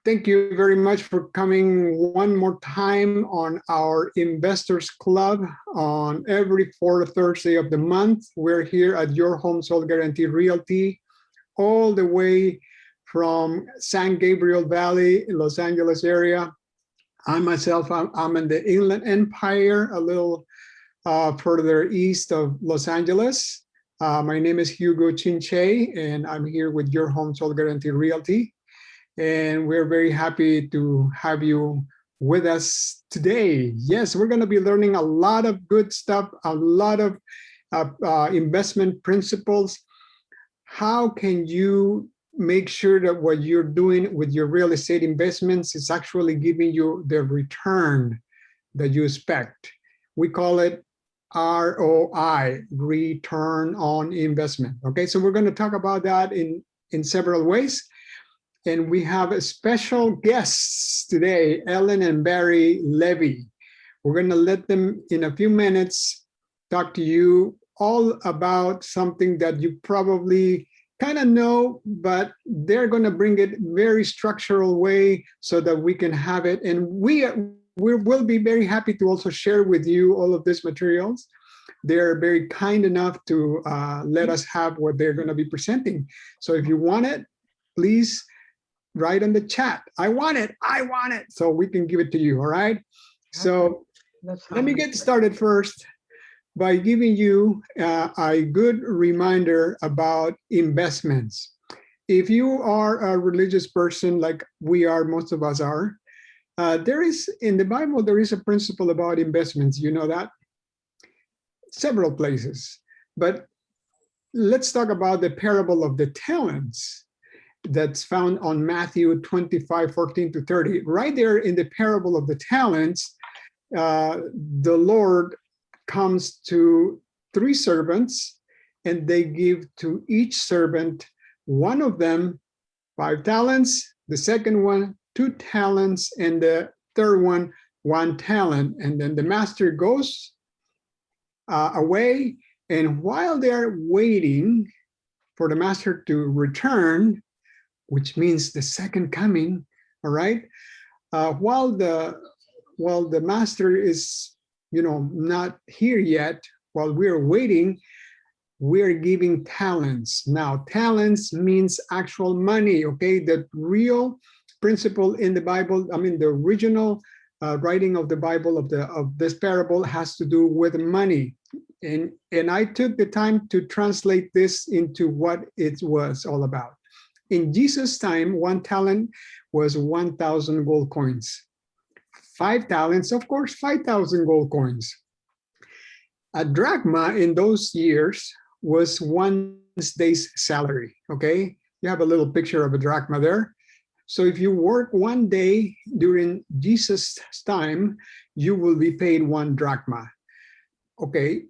Thank you very much for coming one more time on our Investors Club on every fourth Thursday of the month. We're here at Your Home Sold Guarantee Realty, all the way from San Gabriel Valley, Los Angeles area. I myself, I'm in the Inland Empire, a little further east of Los Angeles. My name is Hugo Chinche, and I'm here with Your Home Sold Guarantee Realty. And we're very happy to have you with us today. Yes, we're going to be learning a lot of good stuff, a lot of investment principles. How can you make sure that what you're doing with your real estate investments is actually giving you the return that you expect? We call it ROI, return on investment. Okay, so we're going to talk about that in several ways. And we have a special guests today, Ellen and Barry Levy. We're going to let them in a few minutes talk to you all about something that you probably kind of know, but they're going to bring it very structural way so that we can have it. And we will be very happy to also share with you all of these materials. They're very kind enough to let us have what they're going to be presenting. So if you want it, please write in the chat, I want it, so we can give it to you, all right? So let me get started first by giving you a good reminder about investments. If you are a religious person like we are, most of us are, there is, in the Bible, there is a principle about investments, you know that? Several places, but let's talk about the parable of the talents that's found on Matthew 25:14-30. Right there in the parable of the talents, the Lord comes to three servants, and they give to each servant, one of them 5 talents, the second one 2 talents, and the third one 1 talent. And then the master goes away, and while they're waiting for the master to return, which means the second coming, all right? While the master is, not here yet, while we're waiting, we're giving talents. Now, talents means actual money, okay? The real principle in the Bible, the original writing of the Bible of this parable has to do with money. And I took the time to translate this into what it was all about. In Jesus' time, 1 talent was 1,000 gold coins. 5 talents, of course, 5,000 gold coins. A drachma in those years was 1 day's salary, okay? You have a little picture of a drachma there. So if you work 1 day during Jesus' time, you will be paid 1 drachma. Okay,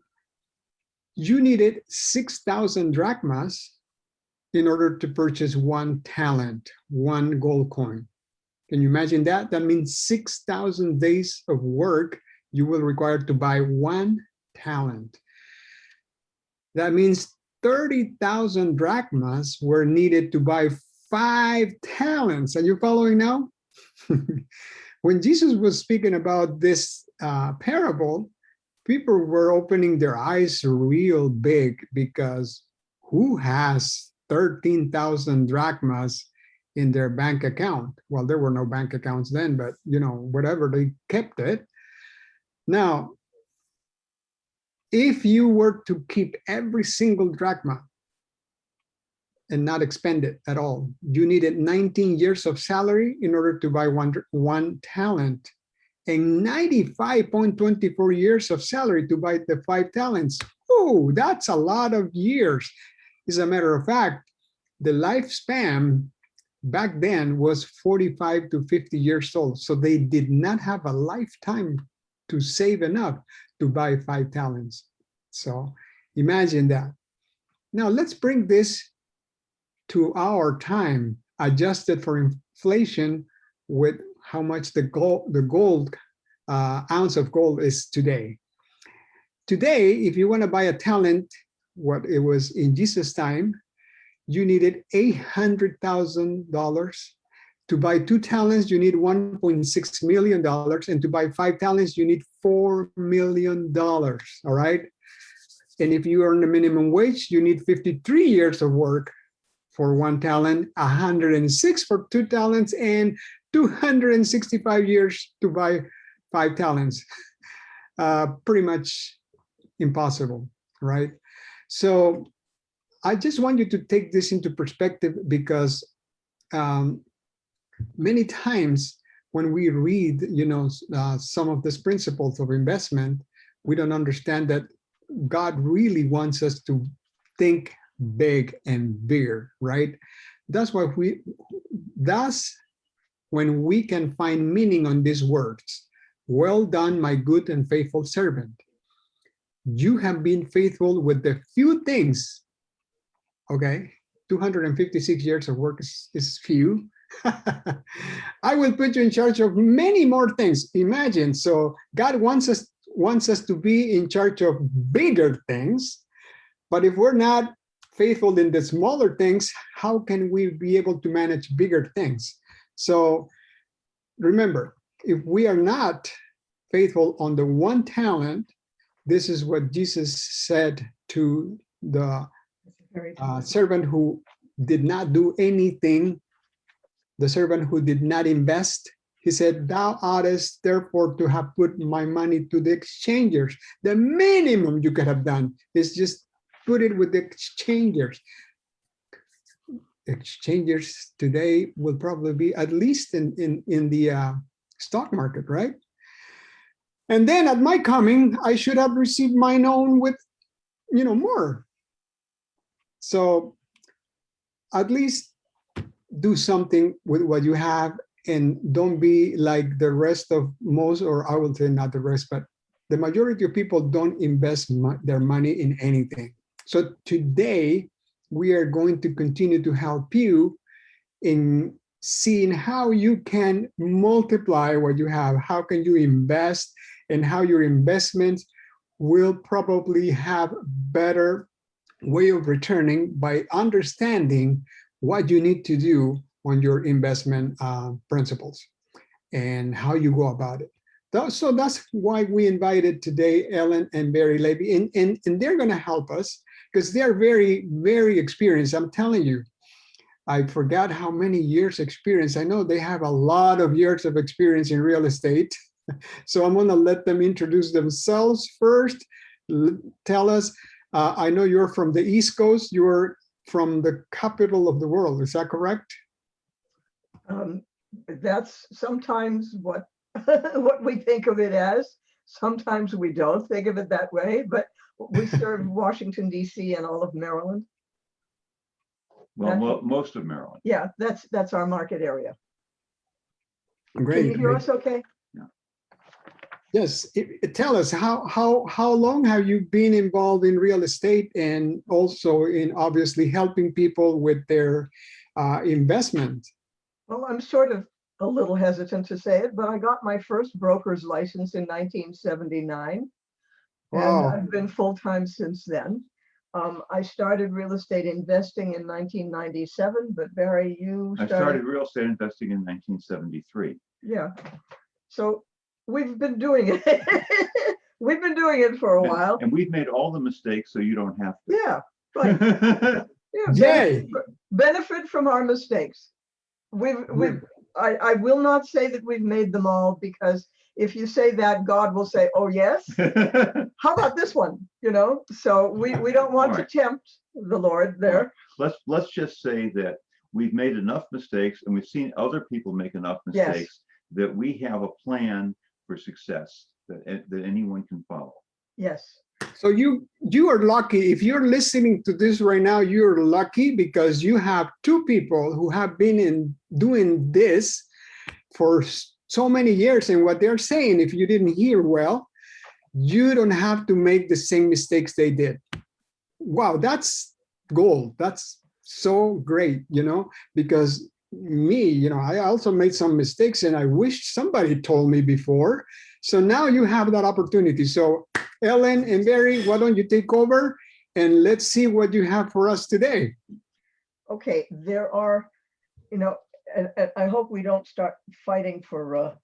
you needed 6,000 drachmas in order to purchase 1 talent, 1 gold coin. Can you imagine that? That means 6,000 days of work you will require to buy 1 talent. That means 30,000 drachmas were needed to buy 5 talents. Are you following now? When Jesus was speaking about this parable, people were opening their eyes real big, because who has 13,000 drachmas in their bank account? Well, there were no bank accounts then, but whatever, they kept it. Now, if you were to keep every single drachma and not expend it at all, you needed 19 years of salary in order to buy one talent, and 95.24 years of salary to buy the 5 talents. Oh, that's a lot of years. As a matter of fact, the lifespan back then was 45 to 50 years old. So they did not have a lifetime to save enough to buy 5 talents. So imagine that. Now let's bring this to our time, adjusted for inflation, with how much the gold ounce of gold is today. Today, if you want to buy a talent, what it was in Jesus' time, you needed $800,000. To buy 2 talents, you need $1.6 million. And to buy 5 talents, you need $4 million. All right. And if you earn the minimum wage, you need 53 years of work for 1 talent, 106 for 2 talents, and 265 years to buy 5 talents. Pretty much impossible, right? So I just want you to take this into perspective, because many times when we read, some of these principles of investment, we don't understand that God really wants us to think big and bigger, right? That's when we can find meaning on these words. Well done, my good and faithful servant. You have been faithful with the few things. Okay, 256 years of work is few. I will put you in charge of many more things. Imagine. So God wants us to be in charge of bigger things. But if we're not faithful in the smaller things, how can we be able to manage bigger things? So remember, if we are not faithful on the 1 talent, this is what Jesus said to the servant who did not do anything, the servant who did not invest. He said, thou oughtest therefore to have put my money to the exchangers. The minimum you could have done is just put it with the exchangers. Exchangers today will probably be at least in the stock market, right? And then at my coming, I should have received mine own with, more. So at least do something with what you have, and don't be like the rest of most, or I will say not the rest, but the majority of people don't invest their money in anything. So today we are going to continue to help you in seeing how you can multiply what you have, how can you invest, and how your investments will probably have better way of returning by understanding what you need to do on your investment principles and how you go about it. So that's why we invited today Ellen and Barry Levy, and they're going to help us because they're very, very experienced. I'm telling you, I forgot how many years experience. I know they have a lot of years of experience in real estate. So I'm going to let them introduce themselves first. Tell us, I know you're from the East Coast. You're from the capital of the world. Is that correct? That's sometimes what what we think of it as. Sometimes we don't think of it that way, but we serve Washington, D.C. and all of Maryland. Well, most of Maryland. Yeah, that's our market area. Great. Can you hear us okay? Yes. Tell us, how long have you been involved in real estate and also in obviously helping people with their investment? Well, I'm sort of a little hesitant to say it, but I got my first broker's license in 1979. Wow. And I've been full-time since then. I started real estate investing in 1997, but Barry, I started real estate investing in 1973. Yeah. So we've been doing it. We've been doing it for a while. And we've made all the mistakes so you don't have to. Yeah. Right. Yay. Benefit from our mistakes. I will not say that we've made them all, because if you say that, God will say, oh yes, how about this one? So we don't want to tempt the Lord there. Let's just say that we've made enough mistakes and we've seen other people make enough mistakes that we have a plan for success that anyone can follow. Yes. So you are lucky. If you're listening to this right now, you're lucky because you have 2 people who have been doing this for so many years. And what they're saying, if you didn't hear well, you don't have to make the same mistakes they did. Wow, that's gold. That's so great, because me, I also made some mistakes and I wish somebody told me before. So now you have that opportunity. So Ellen and Barry, why don't you take over and let's see what you have for us today. Okay, there are, and I hope we don't start fighting for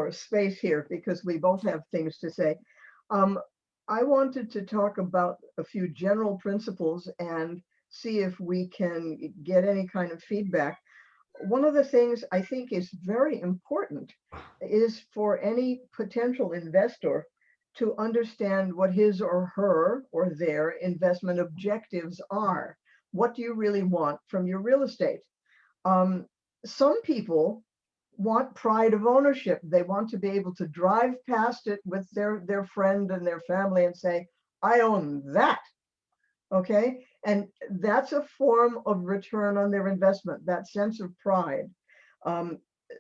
space here because we both have things to say. I wanted to talk about a few general principles and see if we can get any kind of feedback. One of the things I think is very important is for any potential investor to understand what his or her or their investment objectives are. What do you really want from your real estate? Some people want pride of ownership. They want to be able to drive past it with their friend and their family and say, I own that. Okay. And that's a form of return on their investment, that sense of pride.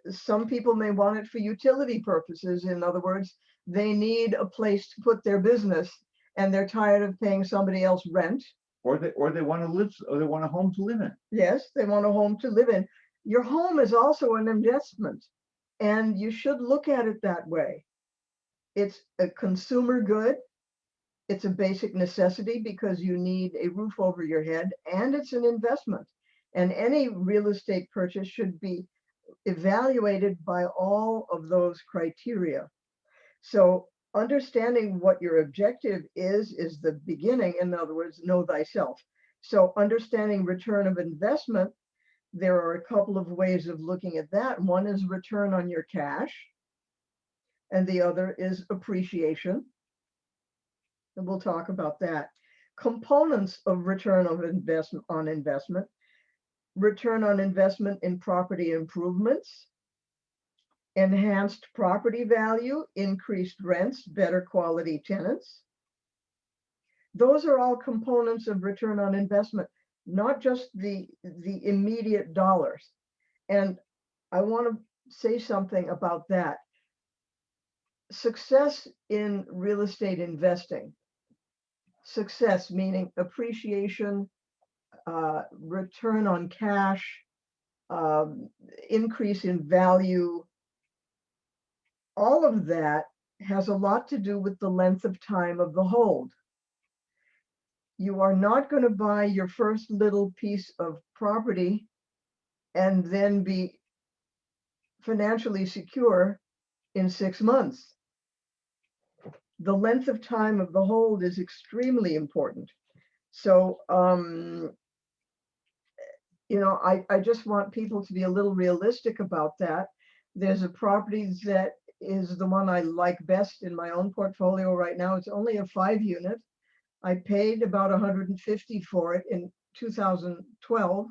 Some people may want it for utility purposes. In other words, they need a place to put their business and they're tired of paying somebody else rent. Or they want to live, or they want a home to live in. Yes, they want a home to live in. Your home is also an investment, and you should look at it that way. It's a consumer good. It's a basic necessity because you need a roof over your head, and it's an investment. And any real estate purchase should be evaluated by all of those criteria. So understanding what your objective is the beginning. In other words, know thyself. So understanding return of investment, there are a couple of ways of looking at that. One is return on your cash, and the other is appreciation. And we'll talk about that. Components of return of investment on investment: return on investment in property improvements, enhanced property value, increased rents, better quality tenants. Those are all components of return on investment, not just the immediate dollars. And I want to say something about that. Success in real estate investing, success meaning appreciation, return on cash, increase in value, all of that has a lot to do with the length of time of the hold. You are not going to buy your first little piece of property and then be financially secure in 6 months. The length of time of the hold is extremely important. So, I just want people to be a little realistic about that. There's a property that is the one I like best in my own portfolio right now. It's only a 5-unit. I paid about $150 for it in 2012.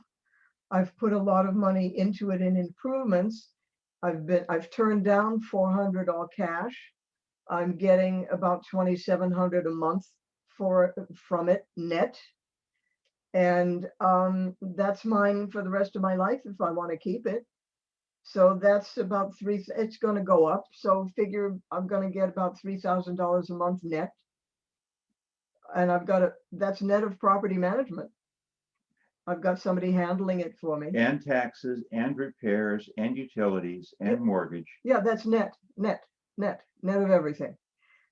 I've put a lot of money into it in improvements. I've turned down $400 all cash. I'm getting about $2,700 a month from it net. And that's mine for the rest of my life if I want to keep it. So that's about it's going to go up. So figure I'm going to get about $3,000 a month net. And that's net of property management. I've got somebody handling it for me. And taxes and repairs and utilities and mortgage. Yeah, that's net of everything.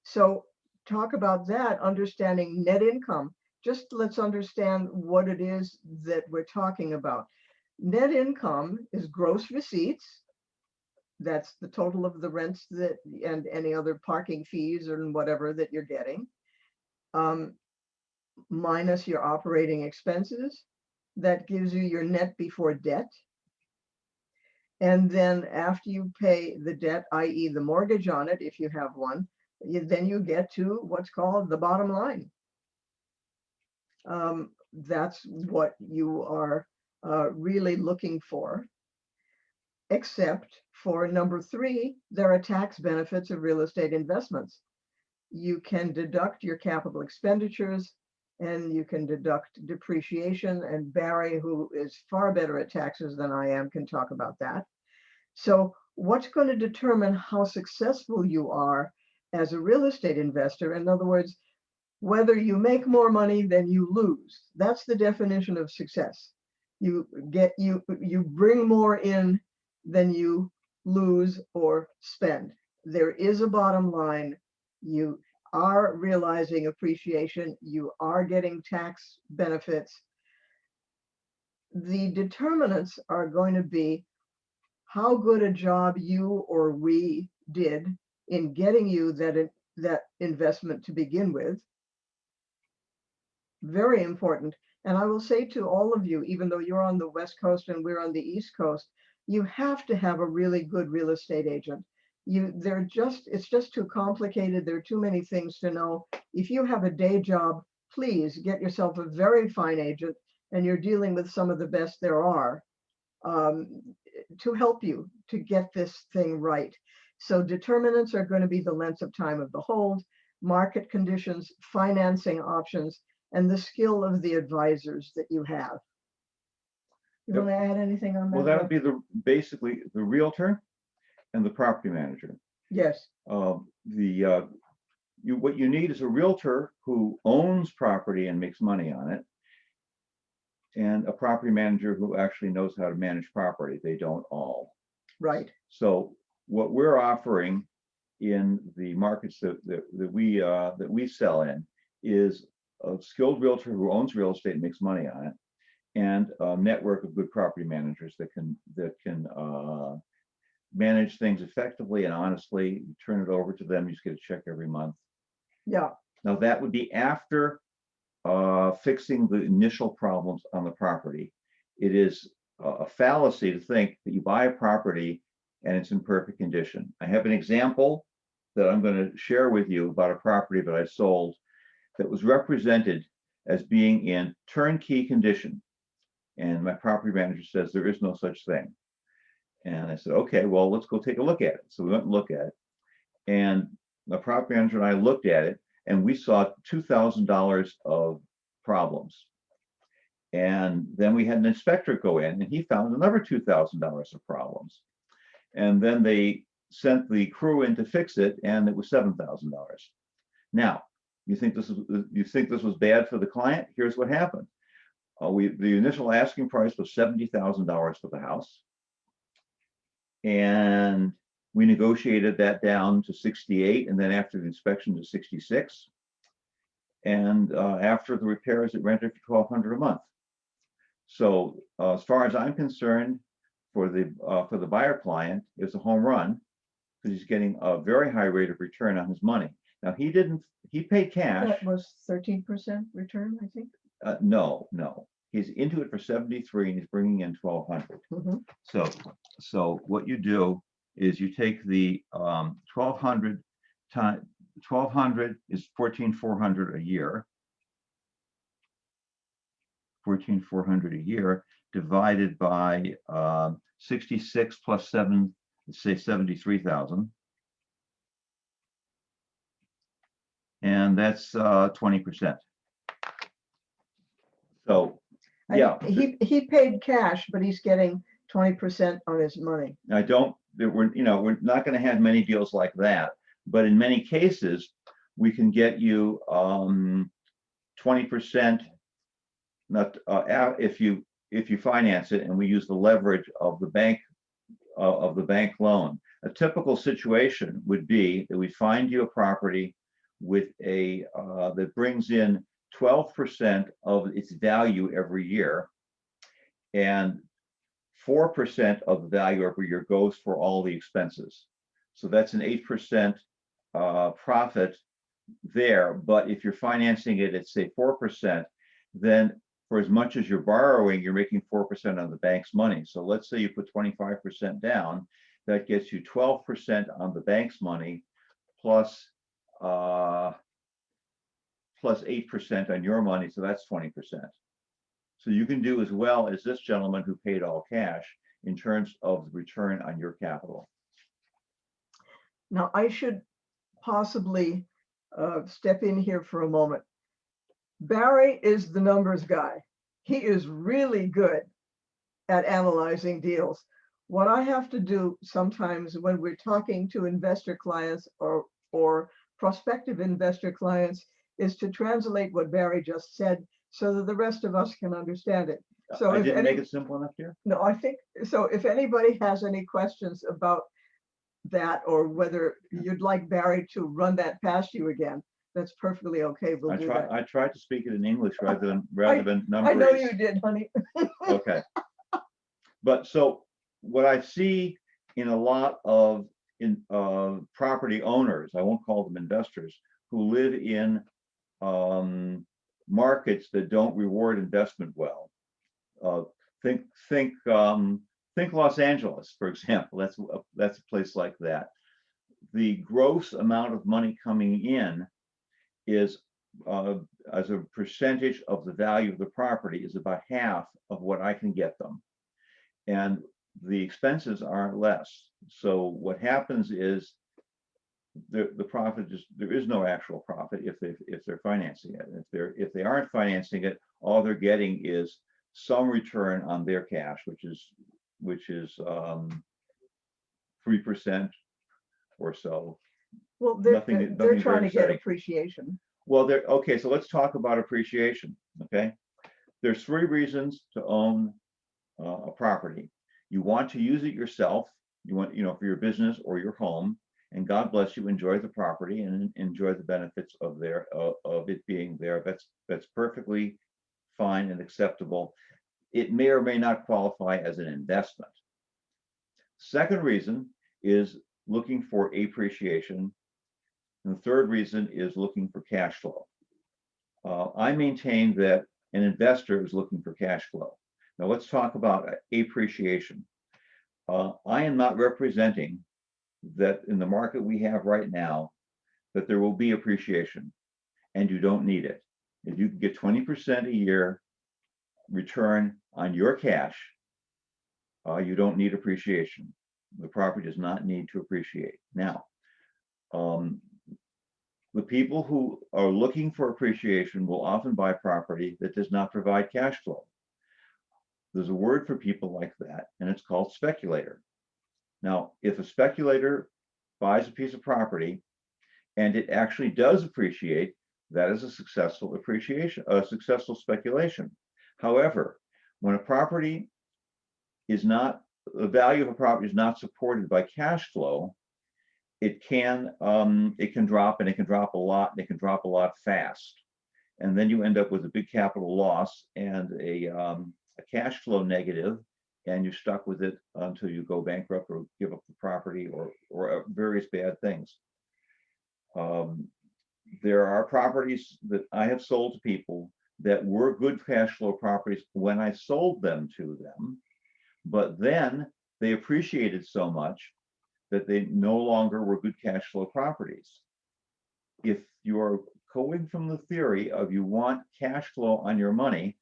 So talk about that, understanding net income. Just let's understand what it is that we're talking about. Net income is gross receipts. That's the total of the rents and any other parking fees or whatever that you're getting. Minus your operating expenses. That gives you your net before debt. And then after you pay the debt, i.e. the mortgage on it, if you have one, then you get to what's called the bottom line. That's what you are really looking for. Except for number 3, there are tax benefits of real estate investments. You can deduct your capital expenditures and you can deduct depreciation, and Barry, who is far better at taxes than I am, can talk about that. So what's going to determine how successful you are as a real estate investor? In other words, whether you make more money than you lose. That's the definition of success. You bring more in than you lose or spend. There is a bottom line. You are realizing appreciation. You are getting tax benefits. the determinants are going to be how good a job you or we did in getting you that investment to begin with. Very important. And I will say to all of you, even though you're on the West Coast and we're on the East Coast, you have to have a really good real estate agent. It's just too complicated. There are too many things to know. If you have a day job, please get yourself a very fine agent, and you're dealing with some of the best there are, to help you to get this thing right. So determinants are going to be the length of time of the hold, market conditions, financing options, and the skill of the advisors that you have. You Yep. want to add anything on that? Well, that would be basically the realtor and the property manager. Yes. What you need is a realtor who owns property and makes money on it, and a property manager who actually knows how to manage property. They don't all. Right. So what we're offering in the markets that we sell in is a skilled realtor who owns real estate and makes money on it, and a network of good property managers that can manage things effectively and honestly. You turn it over to them, you just get a check every month. Yeah. Now that would be after fixing the initial problems on the property. It is a fallacy to think that you buy a property and it's in perfect condition. I have an example that I'm going to share with you about a property that I sold that was represented as being in turnkey condition. And my property manager says there is no such thing. And I said, okay, well, let's go take a look at it. So we went and looked at it. And the property manager and I looked at it, and we saw $2,000 of problems. And then we had an inspector go in, and he found another $2,000 of problems. And then they sent the crew in to fix it, and it was $7,000. Now, you think this was bad for the client? Here's what happened. The initial asking price was $70,000 for the house, and we negotiated that down to 68, and then after the inspection to 66, and after the repairs, it rented for $1,200 a month. So as far as I'm concerned, for the buyer client, it's a home run because he's getting a very high rate of return on his money. Now he paid cash. That was 13% return, I think. No. He's into it for 73 and he's bringing in 1,200. Mm-hmm. So what you do is you take the 1,200 times 1,200 is 14,400 a year. 14,400 a year divided by 66 plus 7, let's say 73,000. And that's 20%. So yeah, he paid cash, but he's getting 20% on his money. We're not going to have many deals like that, but in many cases we can get you 20%. Not if you finance it and we use the leverage of the bank loan. A typical situation would be that we find you a property with a that brings in 12% of its value every year, and 4% of the value every year goes for all the expenses. So that's an 8% profit there. But if you're financing it at say 4%, then for as much as you're borrowing, you're making 4% on the bank's money. So let's say you put 25% down, that gets you 12% on the bank's money, plus 8% on your money, so that's 20%. So you can do as well as this gentleman who paid all cash in terms of the return on your capital. Now, I should possibly step in here for a moment. Barry is the numbers guy. He is really good at analyzing deals. What I have to do sometimes when we're talking to investor clients or prospective investor clients is to translate what Barry just said so that the rest of us can understand it. So I didn't make it simple enough here? No, I think so. If anybody has any questions about that, or whether you'd like Barry to run that past you again, that's perfectly okay. We'll do that. I tried to speak it in English rather than numbers. I know you did, honey. Okay. But so what I see in a lot of property owners, I won't call them investors, who live in markets that don't reward investment well. Think Los Angeles, for example. That's a place like that. The gross amount of money coming in is as a percentage of the value of the property is about half of what I can get them, and the expenses are less. So what happens is the profit is, there is no actual profit if they're financing it. If they aren't financing it, all they're getting is some return on their cash, which is 3% or so. Well, they're Nothing trying very to get exciting. appreciation. Well, okay, so let's talk about appreciation. Okay, there's 3 reasons to own a property. You want to use it yourself. You want, for your business or your home, and God bless you, enjoy the property and enjoy the benefits of it being there. That's perfectly fine and acceptable. It may or may not qualify as an investment. Second reason is looking for appreciation. And the third reason is looking for cash flow. I maintain that an investor is looking for cash flow. Now let's talk about appreciation. I am not representing that in the market we have right now, that there will be appreciation, and you don't need it. If you can get 20% a year return on your cash, you don't need appreciation. The property does not need to appreciate. Now, the people who are looking for appreciation will often buy property that does not provide cash flow. There's a word for people like that, and it's called speculator. Now, if a speculator buys a piece of property and it actually does appreciate, that is a successful appreciation, a successful speculation. However, when a property is not, the value of a property is not supported by cash flow, it can drop, and it can drop a lot, and it can drop a lot fast. And then you end up with a big capital loss and a cash flow negative, and you're stuck with it until you go bankrupt or give up the property or various bad things. There are properties that I have sold to people that were good cash flow properties when I sold them to them, but then they appreciated so much that they no longer were good cash flow properties. If you're going from the theory of you want cash flow on your money,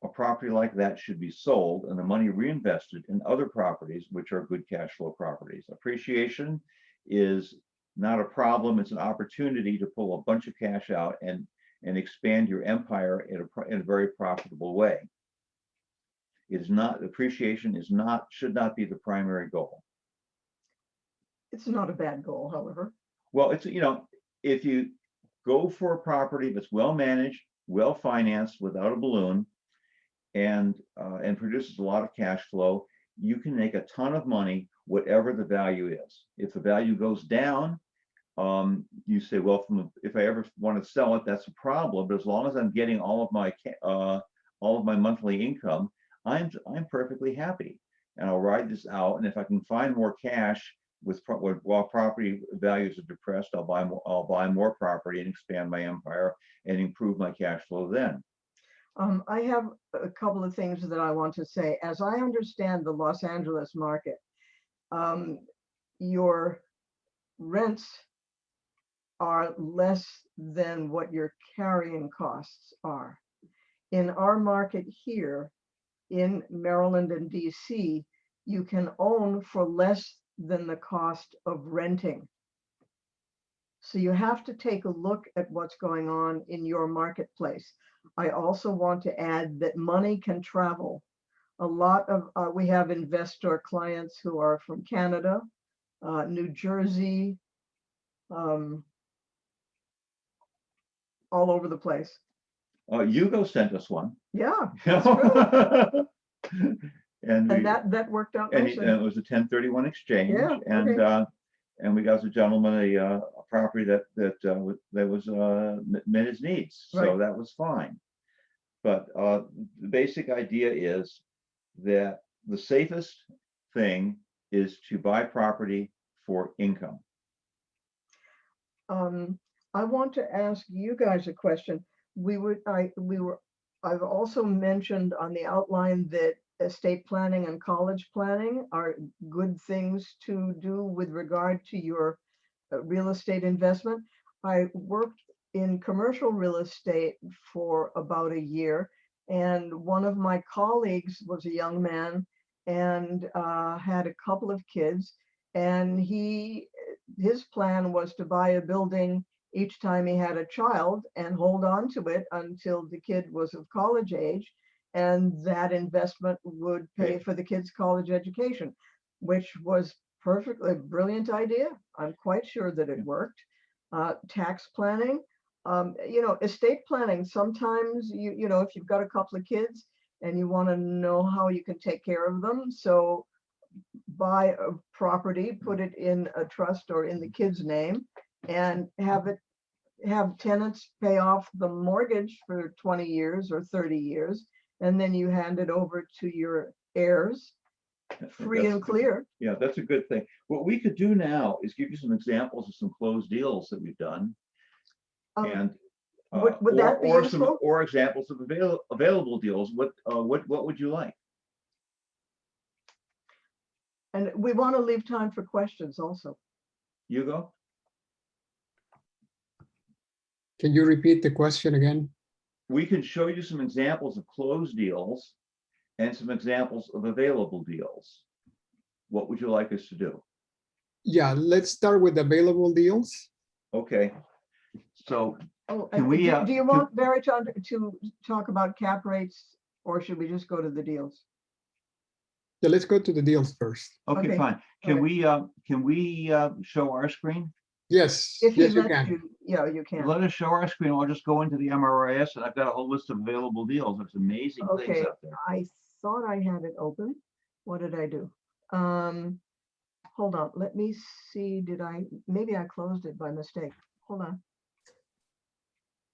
a property like that should be sold and the money reinvested in other properties, which are good cash flow properties. Appreciation is not a problem. It's an opportunity to pull a bunch of cash out and expand your empire in a very profitable way. It is not, appreciation is not, should not be the primary goal. It's not a bad goal, however. Well, it's, if you go for a property that's well managed, well financed, without a balloon, and produces a lot of cash flow, you can make a ton of money, whatever the value is. If the value goes down, you say, well, if I ever want to sell it, that's a problem. But as long as I'm getting all of my monthly income, I'm perfectly happy, and I'll ride this out. And if I can find more cash while property values are depressed, I'll buy more property and expand my empire and improve my cash flow then. I have a couple of things that I want to say. As I understand the Los Angeles market, your rents are less than what your carrying costs are. In our market here in Maryland and DC, you can own for less than the cost of renting. So you have to take a look at what's going on in your marketplace. I also want to add that money can travel. A lot of, we have investor clients who are from Canada, New Jersey, all over the place. Hugo sent us one. Yeah, that's true. and that worked out nicely. And it was a 1031 exchange. Yeah, and okay. and we got the gentleman a property that was met his needs, so Right. that was fine. But the basic idea is that the safest thing is to buy property for income. I want to ask you guys a question. I've also mentioned on the outline that estate planning and college planning are good things to do with regard to your real estate investment. I worked in commercial real estate for about a year, and one of my colleagues was a young man and had a couple of kids, and his plan was to buy a building each time he had a child and hold on to it until the kid was of college age, and that investment would pay for the kid's college education, which was perfectly brilliant idea. I'm quite sure that it worked. Tax planning, estate planning, sometimes if you've got a couple of kids and you want to know how you can take care of them, so buy a property, put it in a trust or in the kid's name, and have tenants pay off the mortgage for 20 years or 30 years, and then you hand it over to your heirs free and clear. Yeah, that's a good thing. What we could do now is give you some examples of some closed deals that we've done, and would that be useful? or examples of available deals. What would you like? And we want to leave time for questions also. Hugo? Can you repeat the question again? We can show you some examples of closed deals and some examples of available deals. What would you like us to do? Yeah, let's start with available deals. Okay. So Oh, can we, do you want Barry to talk about cap rates, or should we just go to the deals? Yeah, let's go to the deals first. okay, fine. Can we show our screen? Yes, If he yes, you lets can. you, yeah, you can. Let us show our screen. I'll just go into the MRIS, and I've got a whole list of available deals. There's amazing things Okay, out there. I thought I had it open. What did I do? Hold on, let me see, maybe I closed it by mistake. Hold on.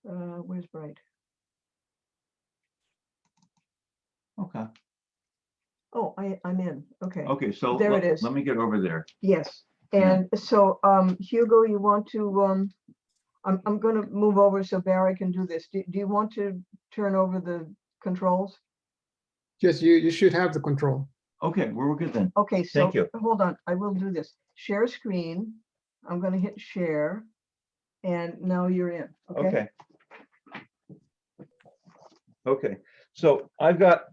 Where's Bright? Okay. Oh, I'm in, okay. Okay, so There it is. let me get over there. Yes, Yeah. and so, Hugo, you want to, I'm gonna move over so Barry can do this. Do you want to turn over the controls? Yes, you should have the control. Okay, we're good then. Okay, so Thank you. hold on, I will do this. Share screen. I'm gonna hit share, and now you're in. Okay. Okay. Okay, so I've got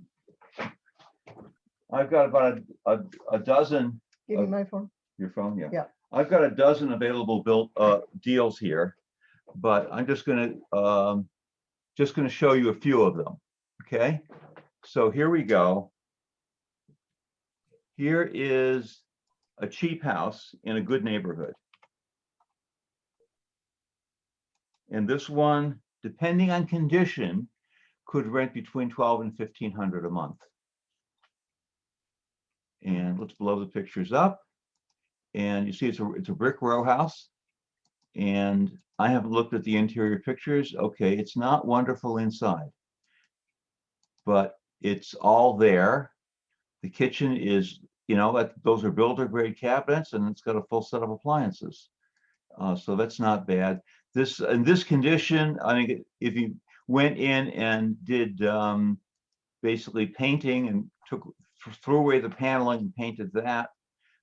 about a dozen. Give me my phone. Your phone, yeah. Yeah. I've got a dozen available deals here, but I'm just gonna show you a few of them. Okay, so here we go. Here is a cheap house in a good neighborhood. And this one, depending on condition, could rent between $1,200 and $1,500 a month. And let's blow the pictures up. And you see it's a brick row house. And I haven't looked at the interior pictures. Okay, it's not wonderful inside, but it's all there. The kitchen is, those are builder grade cabinets, and it's got a full set of appliances. So that's not bad. In this condition, I think if you went in and did basically painting and threw away the paneling and painted that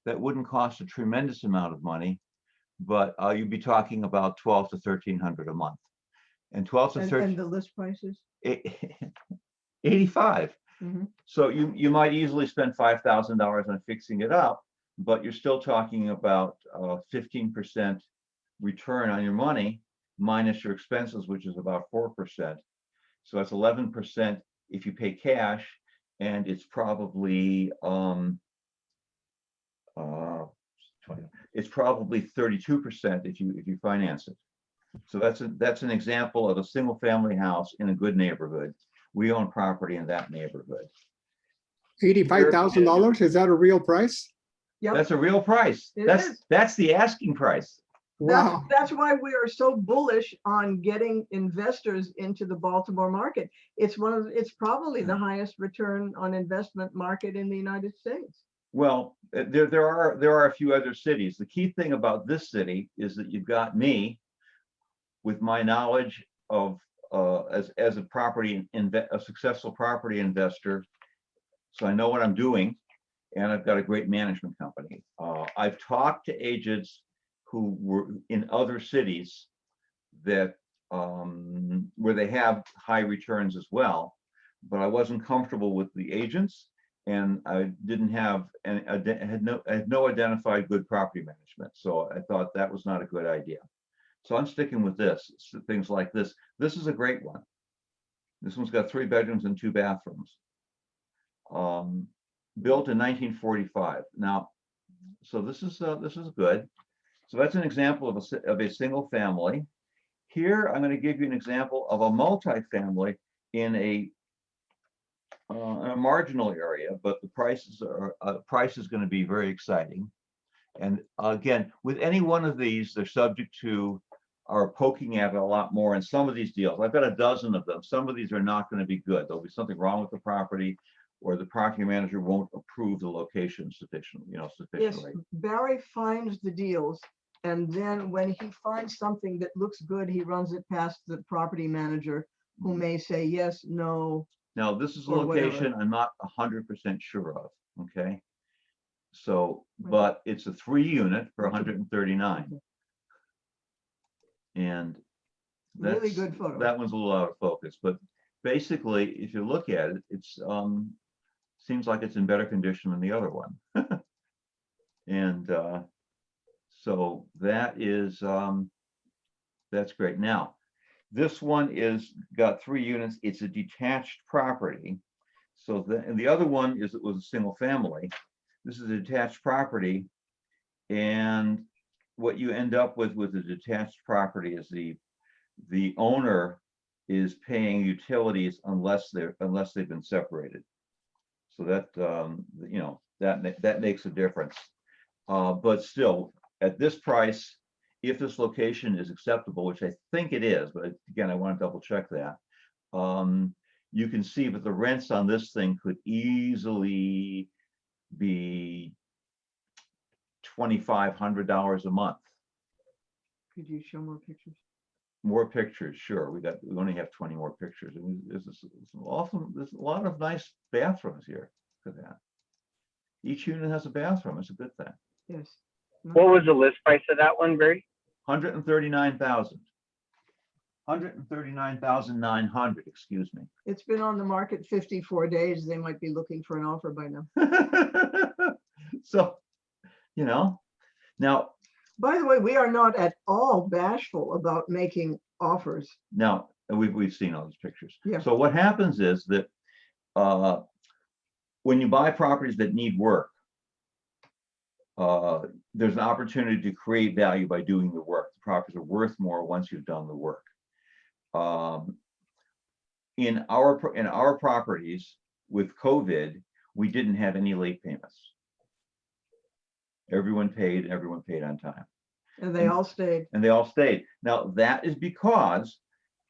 wouldn't cost a tremendous amount of money, but you'd be talking about $1,200 to $1,300 a month. And 12 to 13. And the list prices? 85. Mhm. So you might easily spend $5,000 on fixing it up, but you're still talking about 15% return on your money minus your expenses, which is about 4%. So that's 11% if you pay cash, and it's probably 32% if you finance it. So that's an example of a single family house in a good neighborhood. We own property in that neighborhood. $85,000, is that a real price? Yep. That's a real price. It That's is. that's the asking price. Wow. That's why we are so bullish on getting investors into the Baltimore market. It's probably the highest return on investment market in the United States. Well, there are a few other cities. The key thing about this city is that you've got me with my knowledge of as a successful property investor. So I know what I'm doing, and I've got a great management company. I've talked to agents who were in other cities that where they have high returns as well, but I wasn't comfortable with the agents, and I didn't have and I had no identified good property management. So I thought that was not a good idea. So I'm sticking with this. Things like this. This is a great one. This one's got 3 bedrooms and 2 bathrooms. Built in 1945. Now, so this is good. So that's an example of a single family. Here, I'm going to give you an example of a multifamily in a marginal area, but the prices price is going to be very exciting. And again, with any one of these, they're subject to our poking at it a lot more. In some of these deals, I've got a dozen of them. Some of these are not going to be good. There'll be something wrong with the property, or the property manager won't approve the location sufficiently. Yes, Barry finds the deals, and then when he finds something that looks good, he runs it past the property manager, who may say yes, no. Now, this is a or whatever. location I'm not 100% sure of. Okay. So, Right. but it's a 3-unit for 139. And that's Really good photo. That one's a little out of focus, but basically, if you look at it, it's seems like it's in better condition than the other one. And so that is that's great. Now, this one is got 3 units. It's a detached property. So and the other one was a single family. This is a detached property, and what you end up with a detached property is the owner is paying utilities unless they've been separated. So that that makes a difference. But still, at this price, if this location is acceptable, which I think it is, but again, I want to double check that. You can see that the rents on this thing could easily be $2,500 a month. Could you show more pictures? More pictures, sure. We only have 20 more pictures. And there's a lot of nice bathrooms here. Look at that. Each unit has a bathroom. It's a good thing. Yes. What was the list price of that one, Barry? 139,000. 139,900. Excuse me. It's been on the market 54 days. They might be looking for an offer by now. So, now. By the way, we are not at all bashful about making offers. Now, we've seen all these pictures. Yeah. So what happens is that when you buy properties that need work, there's an opportunity to create value by doing the work. The properties are worth more once you've done the work. In our properties with COVID, we didn't have any late payments. Everyone paid on time. And they all stayed. And they all stayed. Now, that is because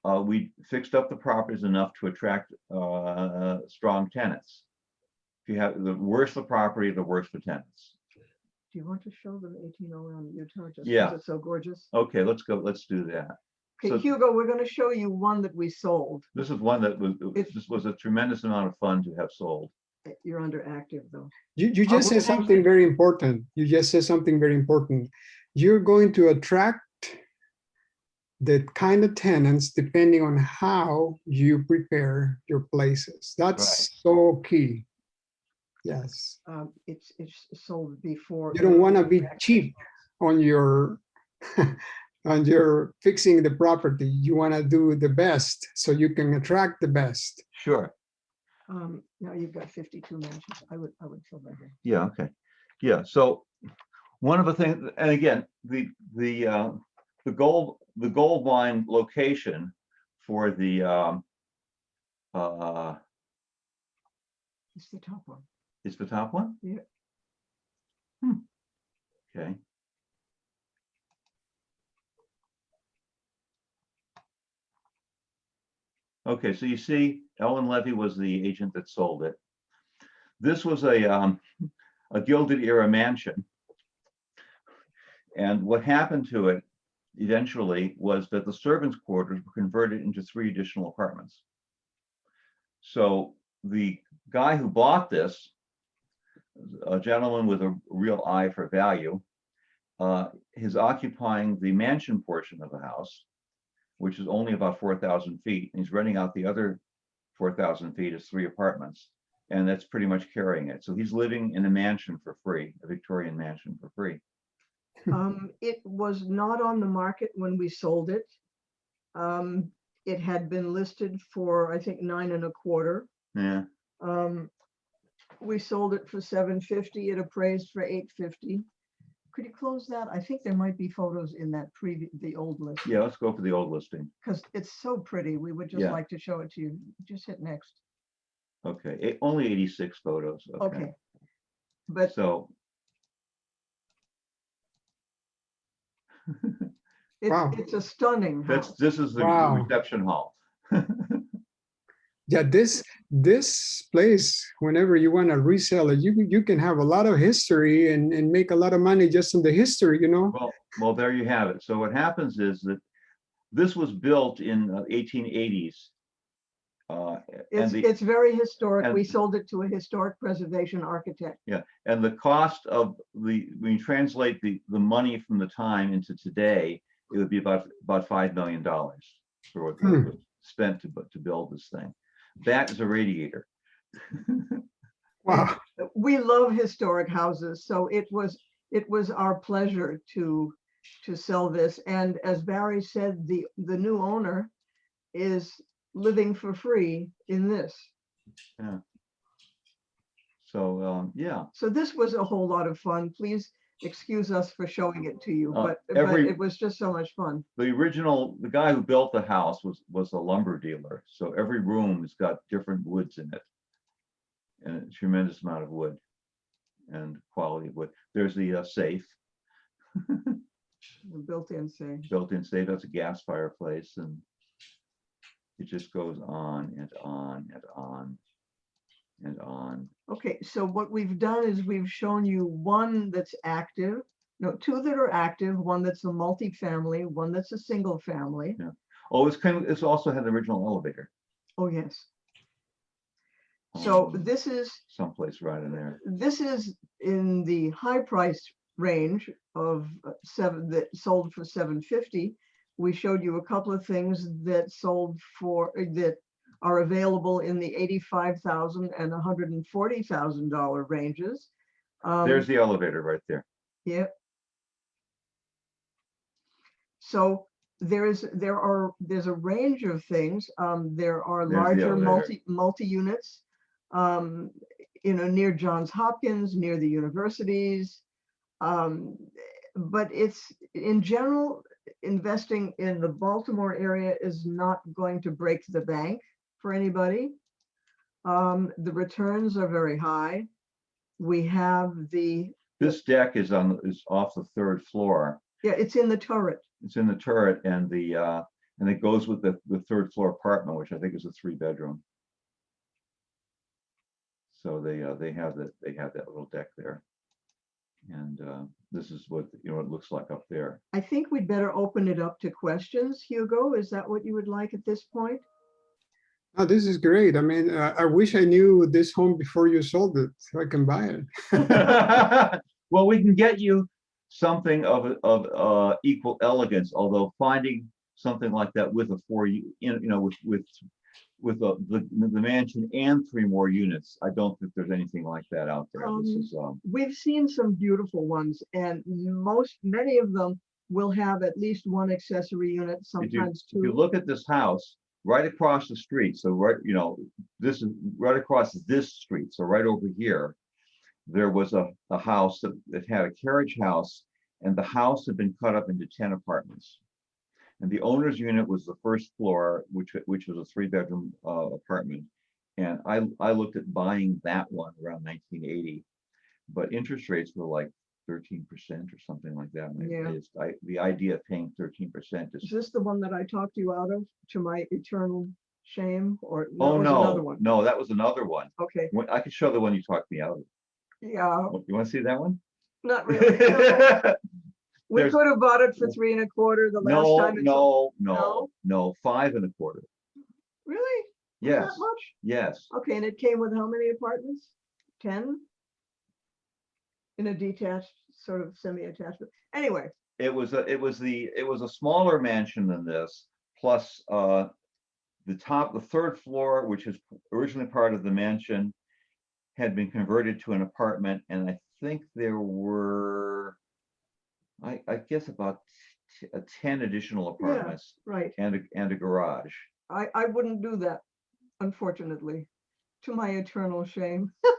we fixed up the properties enough to attract strong tenants. If you have the worse the property, the worse the tenants. Do you want to show them 1801 Utah? Just Yeah. because it's so gorgeous. Okay, let's go. Let's do that. Okay, So- Hugo, we're going to show you one that we sold. This is one that was a tremendous amount of fun to have sold. You're under active though. You just said something very important. You're going to attract the kind of tenants depending on how you prepare your places. That's so key. Yes. It's sold before. You don't want to be cheap on your on your fixing the property. You want to do the best so you can attract the best. Sure. Now you've got 52 mansions. I would fill that in. Yeah. Okay. Yeah. So one of the things, and again, the gold mine location for the It's the top one. is the top one. Yeah. Okay. Okay, so you see, Ellen Levy was the agent that sold it. This was a Gilded Era mansion. And what happened to it eventually was that the servants' quarters were converted into 3 additional apartments. So the guy who bought this, a gentleman with a real eye for value, is occupying the mansion portion of the house, which is only about 4,000 feet. And he's renting out the other 4,000 feet as 3 apartments. And that's pretty much carrying it. So he's living in a mansion for free, a Victorian mansion for free. It was not on the market when we sold it. It had been listed for, I think, 9.25. Yeah. We sold it for $750. It appraised for $850. Could you close that? I think there might be photos in that the old list. Yeah, let's go for the old listing. Because it's so pretty. We would just Yeah. like to show it to you. Just hit next. Okay, only 86 photos. Okay. But So Wow. it's a stunning house. this is the Wow. reception hall. Yeah, this place, whenever you want to resell it, you can have a lot of history and make a lot of money just in the history, you know. Well, there you have it. So what happens is that this was built in 1880s. It's very historic. and- We sold it to a historic preservation architect. Yeah, and the cost of when you translate the money from the time into today, it would be about $5 million for what was spent to build this thing. That is a radiator. Wow. We love historic houses, so it was our pleasure to sell this. And as Barry said, the new owner is living for free in this. Yeah. So yeah. So this was a whole lot of fun. Please excuse us for showing it to you, but it was just so much fun. The guy who built the house was a lumber dealer. So every room has got different woods in it, and a tremendous amount of wood and quality of wood. There's the safe, The built-in safe. built-in safe. That's a gas fireplace, and it just goes on and on and on and on. Okay, so what we've done is we've shown you one that's active, no, 2 that are active, one that's a multi-family, one that's a single family. Yeah. Oh, it's also had the original elevator. Oh, yes. So Um, this is someplace right in there. this is in the high price range of that sold for $750. We showed you a couple of things that sold for that are available in the $85,000 and $140,000 ranges. There's the elevator right there. Yeah. So there's a range of things. There are There's the larger elevator. multi-units, near Johns Hopkins, near the universities. But it's in general, investing in the Baltimore area is not going to break the bank for anybody. The returns are very high. We have This deck is off the 3rd floor. yeah, it's in the turret. It's in the turret, and it goes with the 3rd floor apartment, which I think is a 3-bedroom. So they have that little deck there, and this is what it looks like up there. I think we'd better open it up to questions. Hugo, is that what you would like at this point? Oh, this is great. I mean, I wish I knew this home before you sold it so I can buy it. Well, we can get you something of equal elegance, although finding something like that with a with the mansion and 3 more units, I don't think there's anything like that out there. This is We've seen some beautiful ones, and many of them will have at least 1 accessory unit, sometimes 2. If you look at this house right across the street, so this is right across this street, so right over here, there was a house that had a carriage house, and the house had been cut up into 10 apartments. And the owner's unit was the 1st floor, which was a 3-bedroom apartment. And I looked at buying that one around 1980, but interest rates were like 13% or something like that. And Yeah. the idea of paying 13% Is is, this the one that I talked you out of, to my eternal shame, or? that oh, was another no, one? no, that was another one. Okay, I could show the one you talked me out of. yeah, You want to see that one? not really. No. We There's- could have bought it for 3 1/4 the last No, time. no, 5 1/4. Really? Was Yes, that much? yes. Okay, and it came with how many apartments? 10? In a detached, sort of semi-attached, anyway, It was a smaller mansion than this, plus the third floor, which is originally part of the mansion, had been converted to an apartment, and I think there were, I guess about 10 additional apartments right. and a garage. I wouldn't do that, unfortunately, to my eternal shame. It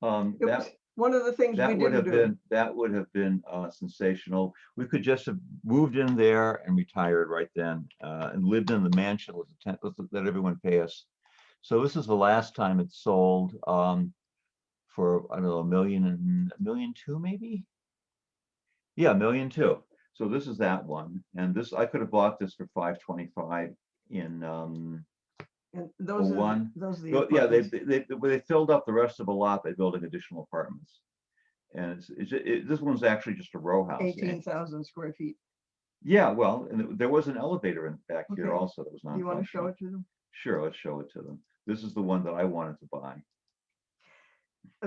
was That one of the things we didn't do. that would have been sensational. We could just have moved in there and retired right then, and lived in the mansion with let everyone pay us. So this is the last time it's sold, for, I don't know, $1.2 million maybe? Yeah, $1.2 million. So this is that one, and this, I could have bought this for $525 in And those are, one. those are the Well, yeah, apartments. they filled up the rest of the lot by building additional apartments. And this one's actually just a row house. 18,000 square feet. Yeah, well, and there was an elevator in back here Okay. also that was not. You want to show it to them? Sure, let's show it to them. This is the one that I wanted to buy.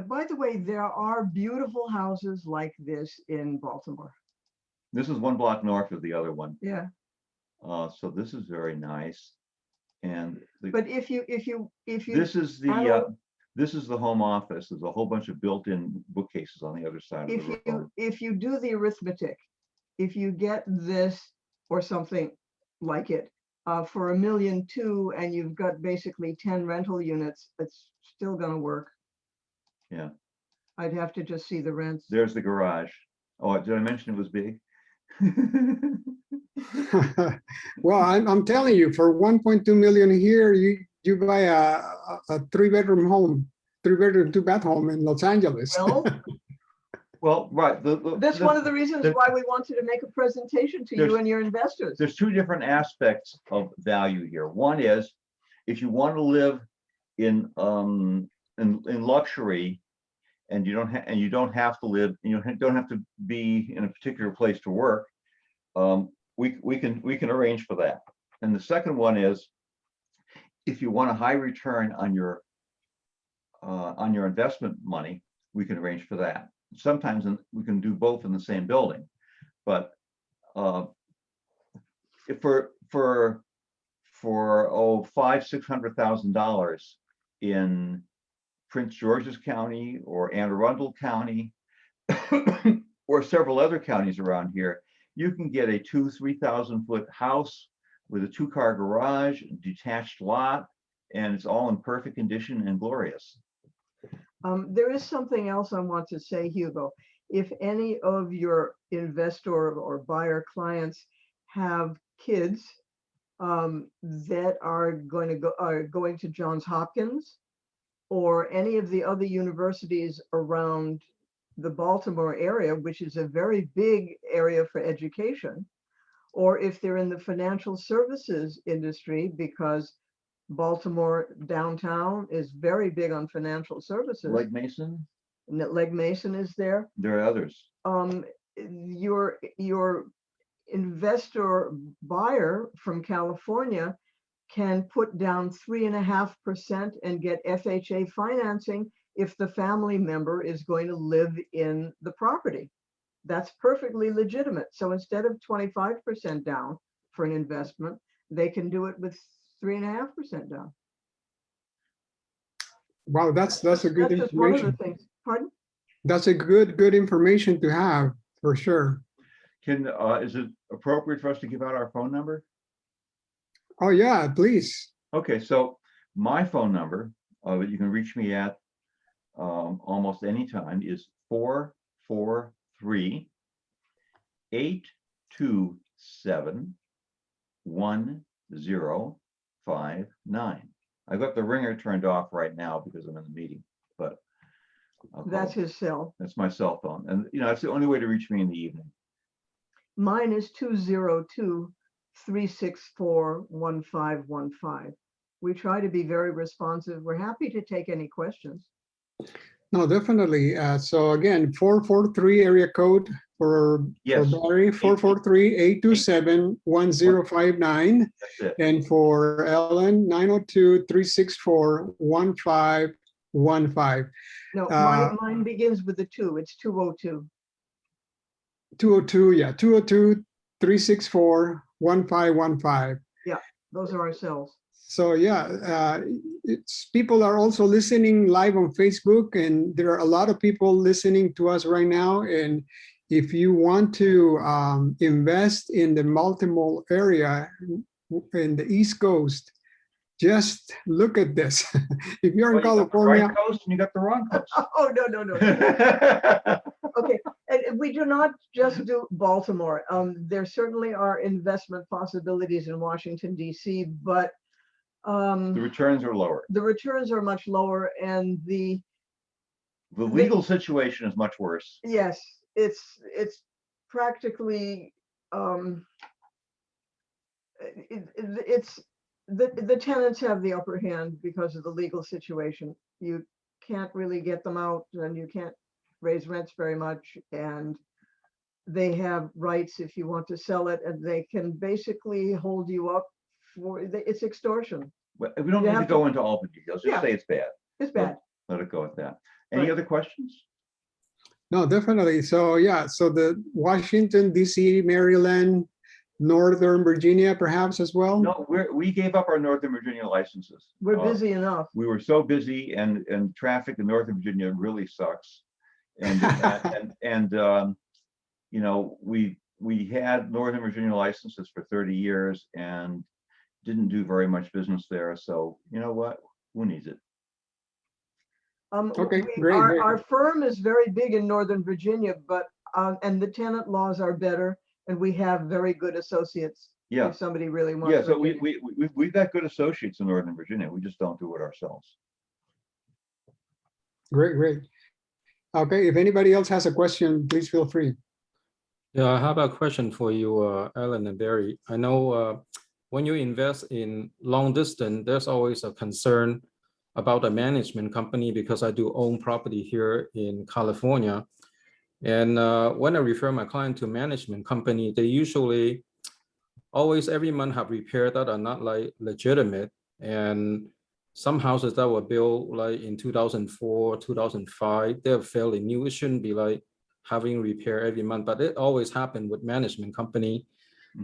By the way, there are beautiful houses like this in Baltimore. This is 1 block north of the other one. Yeah, So this is very nice. And but if you this is anal- the home office. There's a whole bunch of built-in bookcases on the other side of the room. if you do the arithmetic, if you get this or something like it for $1.2 million, and you've got basically 10 rental units, it's still going to work. Yeah. I'd have to just see the rents. There's the garage. Oh, did I mention it was big? Well, I'm telling you, for 1.2 million here, you buy a 3-bedroom home, 3-bedroom, 2-bath home in Los Angeles. Well, Well, right. that's one of the reasons the- why we wanted to make a presentation to you There's- and your investors. There's 2 different aspects of value here. One is, if you want to live in luxury, and you don't have to live, don't have to be in a particular place to work, we can arrange for that. And the second one is, if you want a high return on your investment money, we can arrange for that. Sometimes we can do both in the same building, but if for $500,000-600,000 in Prince George's County or Anne Arundel County or several other counties around here, you can get a 2,000-3,000 foot house with a 2-car garage, detached lot, and it's all in perfect condition and glorious. There is something else I want to say, Hugo. If any of your investor or buyer clients have kids that are going to Johns Hopkins or any of the other universities around the Baltimore area, which is a very big area for education, or if they're in the financial services industry, because Baltimore downtown is very big on financial services. Legg Mason, And that Legg Mason is there. there are others. Your investor buyer from California can put down 3.5% and get FHA financing if the family member is going to live in the property. That's perfectly legitimate. So instead of 25% down for an investment, they can do it with 3.5% down. Wow, that's a good That's just one of the information. things. Pardon? That's a good information to have, for sure. Is it appropriate for us to give out our phone number? Oh yeah, please. Okay, so my phone number that you can reach me at almost any time is 443-827-1059. I've got the ringer turned off right now because I'm in the meeting, but I'll That's code. his cell. That's my cell phone. And, you know, that's the only way to reach me in the evening. Mine is 202-364-1515. We try to be very responsive. We're happy to take any questions. No, definitely. So again, 443 area code for Yes. Barry, 443-827-1059. That's it. And for Ellen, 902-364-1515. No, mine begins with the 2. It's 202. 202, yeah, 202-364-1515. Yeah, those are our cells. So yeah, people are also listening live on Facebook, and there are a lot of people listening to us right now. And if you want to invest in the Baltimore area in the East Coast, just look at this. If you're in Well, you got the California, right coast and you got the wrong coast. Oh, no. Okay, and we do not just do Baltimore. There certainly are investment possibilities in Washington, D.C., but The returns are lower. the returns are much lower, and The legal situation is much worse. yes, it's practically it's the tenants have the upper hand because of the legal situation. You can't really get them out, and you can't raise rents very much, and they have rights if you want to sell it, and they can basically hold you up for it's extortion. But we don't You need to have go into all the details. Just Yeah. say it's bad. It's bad. Let it go at that. Any Right. other questions? no, definitely. So yeah, so the Washington, D.C., Maryland, Northern Virginia, perhaps as well. No, we gave up our Northern Virginia licenses. We're busy enough. We were so busy, and traffic in Northern Virginia really sucks. And you know, we had Northern Virginia licenses for 30 years and didn't do very much business there. So you know what? Who needs it? Okay, great. Our firm is very big in Northern Virginia, but and the tenant laws are better, and we have very good associates. Yeah. If somebody really wants. Yeah, so Virginia. we've got good associates in Northern Virginia. We just don't do it ourselves. Great. Okay, if anybody else has a question, please feel free. Yeah, I have a question for you, Alan and Barry. I know when you invest in long distance, there's always a concern about a management company, because I do own property here in California. And when I refer my client to management company, they usually always every month have repairs that are not like legitimate. And some houses that were built like in 2004, 2005, they're fairly new. It shouldn't be like having repair every month, but it always happened with management company.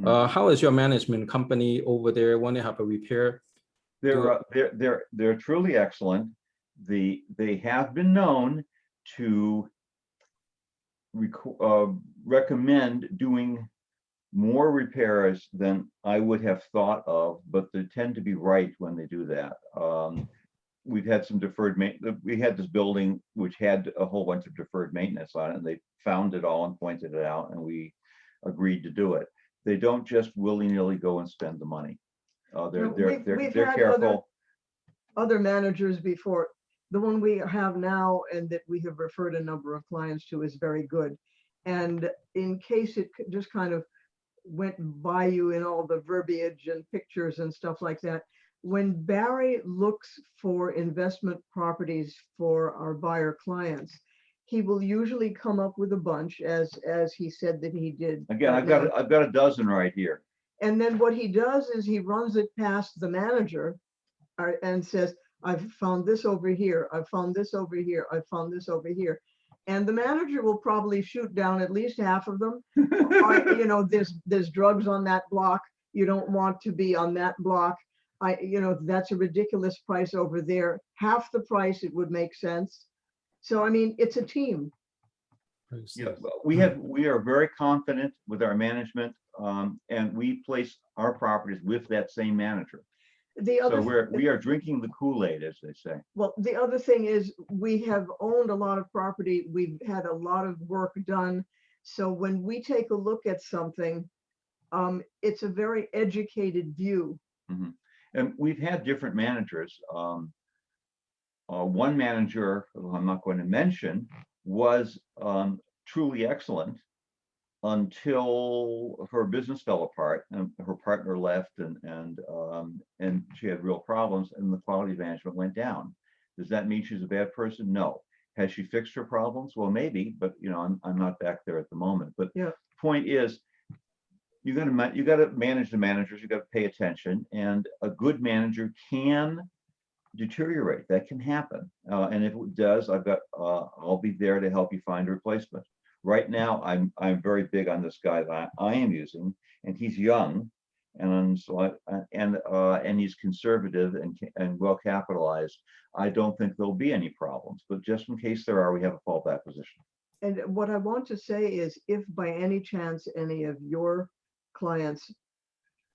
How is your management company over there when they have a repair? They're truly excellent. They have been known to recommend doing more repairs than I would have thought of, but they tend to be right when they do that. We've had some deferred maintenance. We had this building which had a whole bunch of deferred maintenance on it, and they found it all and pointed it out, and we agreed to do it. They don't just willy-nilly go and spend the money. They're careful. Other managers before. The one we have now and that we have referred a number of clients to is very good. And in case it just kind of went by you in all the verbiage and pictures and stuff like that, when Barry looks for investment properties for our buyer clients, he will usually come up with a bunch, as he said that he did. Again, I've got a dozen right here. And then what he does is he runs it past the manager and says, I've found this over here, I've found this over here, I've found this over here. And the manager will probably shoot down at least half of them. Or, you know, there's drugs on that block. You don't want to be on that block. You know, that's a ridiculous price over there. Half the price, it would make sense. So, I mean, it's a team. Yeah, we are very confident with our management, and we place our properties with that same manager. So we are drinking the Kool-Aid, as they say. Well, the other thing is we have owned a lot of property. We've had a lot of work done. So when we take a look at something, it's a very educated view. And we've had different managers. one manager, who I'm not going to mention, was truly excellent until her business fell apart and her partner left, and she had real problems, and the quality of management went down. Does that mean she's a bad person? No. Has she fixed her problems? Well, maybe, but I'm not back there at the moment. But Yeah. point is, you got to manage the managers. You got to pay attention, and a good manager can deteriorate. That can happen, and if it does, I'll be there to help you find a replacement. Right now, I'm very big on this guy that I am using, and he's young, and so and he's conservative and well capitalized. I don't think there'll be any problems, but just in case there are, we have a fallback position. And what I want to say is, if by any chance any of your clients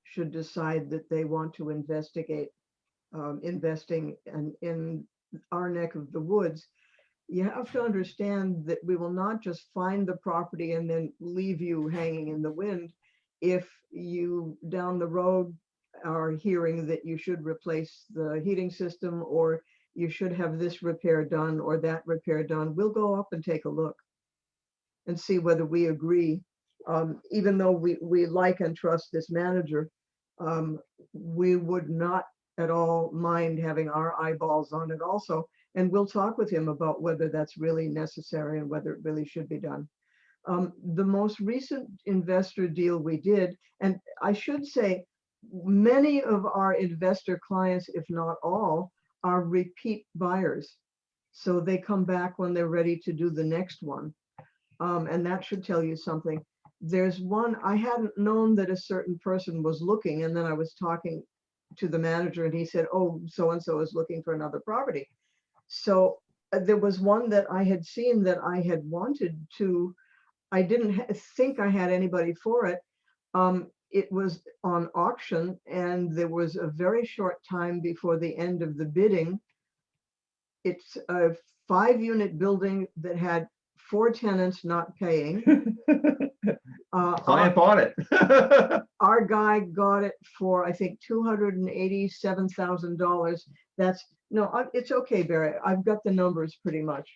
should decide that they want to investigate investing in our neck of the woods, you have to understand that we will not just find the property and then leave you hanging in the wind if you down the road are hearing that you should replace the heating system, or you should have this repair done or that repair done. We'll go up and take a look and see whether we agree. Even though we like and trust this manager, we would not at all mind having our eyeballs on it also. And we'll talk with him about whether that's really necessary and whether it really should be done. The most recent investor deal we did, and I should say, many of our investor clients, if not all, are repeat buyers. So they come back when they're ready to do the next one. And that should tell you something. There's one, I hadn't known that a certain person was looking, and then I was talking to the manager and he said, oh, so-and-so is looking for another property. So there was one that I had seen that I had wanted to, I didn't think I had anybody for it. It was on auction, and there was a very short time before the end of the bidding. It's a 5-unit building that had 4 tenants not paying. Client bought it. Our guy got it for, I think, $287,000. That's, no, it's okay, Barry. I've got the numbers pretty much.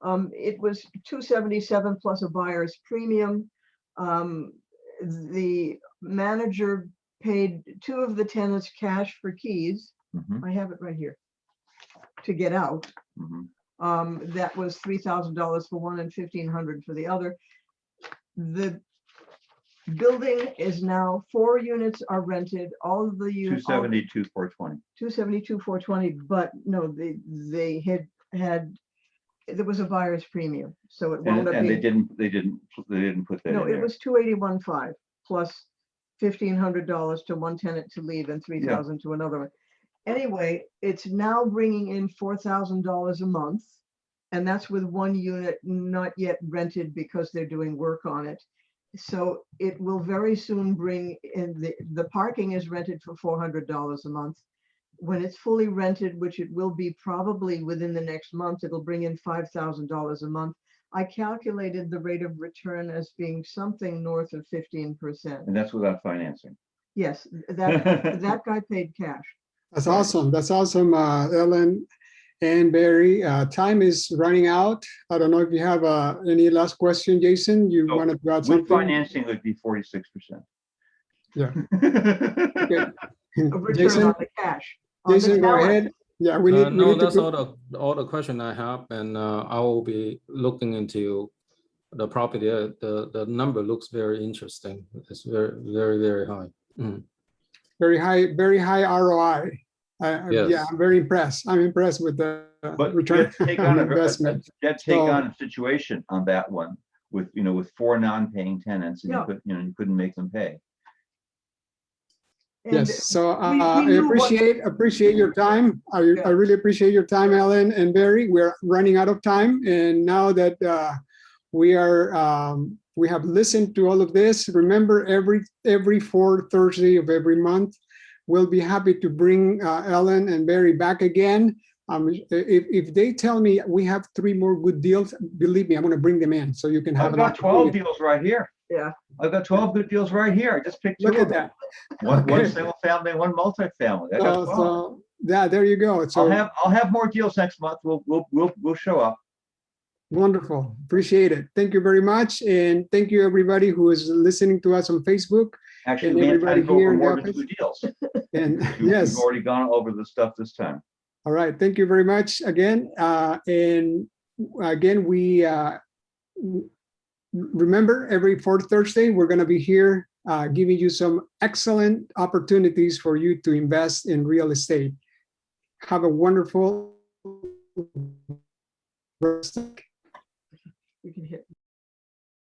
It was $277 plus a buyer's premium. The manager paid 2 of the tenants cash for keys. Mhm, I have it right here to get out. mhm. That was $3,000 for one and $1,500 for the other. The building is now 4 units are rented. All of the units. 272, 420. 272, 420, but no, they had there was a buyer's premium, so it wound up And they being, didn't put that no, in it there. was 281.5 plus $1,500 to one tenant to leave and 3,000 to another one. Anyway, it's now bringing in $4,000 a month, and that's with 1 unit not yet rented because they're doing work on it. So it will very soon bring in, the parking is rented for $400 a month. When it's fully rented, which it will be probably within the next month, it'll bring in $5,000 a month. I calculated the rate of return as being something north of 15%. And that's without financing. Yes, that guy paid cash. That's awesome. That's awesome, Ellen and Barry. Time is running out. I don't know if you have any last question, Jason. You So, wanted to add With something? financing, it would be 46%. Yeah. Okay. A return Jason, on the cash. On the Jason, go talent. ahead. Yeah, we need. No, we need that's to, all the question I have, and I will be looking into the property. The number looks very interesting. It's very high. Mhm. very high ROI. Yeah, Yes. I'm very impressed. I'm impressed with the But return you have to take on on investment. take on a situation on that one with, with 4 non-paying tenants, and Yeah. you couldn't make them pay. And Yes, so we I knew what- appreciate your time. I really appreciate your time, Ellen and Barry. We're running out of time, and now that we have listened to all of this, remember every 4th Thursday of every month, we'll be happy to bring Ellen and Barry back again. If they tell me we have 3 more good deals, believe me, I'm going to bring them in so you can have I've an got 12 opportunity. deals right here. Yeah. I've got 12 good deals right here. I just picked 2 Look of at them. that. One Okay. single family, one multifamily. I got 12. Yeah, there you go. So I'll have more deals next month. We'll show up. wonderful. Appreciate it. Thank you very much. And thank you everybody who is listening to us on Facebook. Actually, And we have everybody time to go here over in the more than office. 2 deals. And We've yes, already gone over the stuff this time. all right. Thank you very much again. And again, we remember every fourth Thursday, we're going to be here giving you some excellent opportunities for you to invest in real estate. Have a wonderful rest.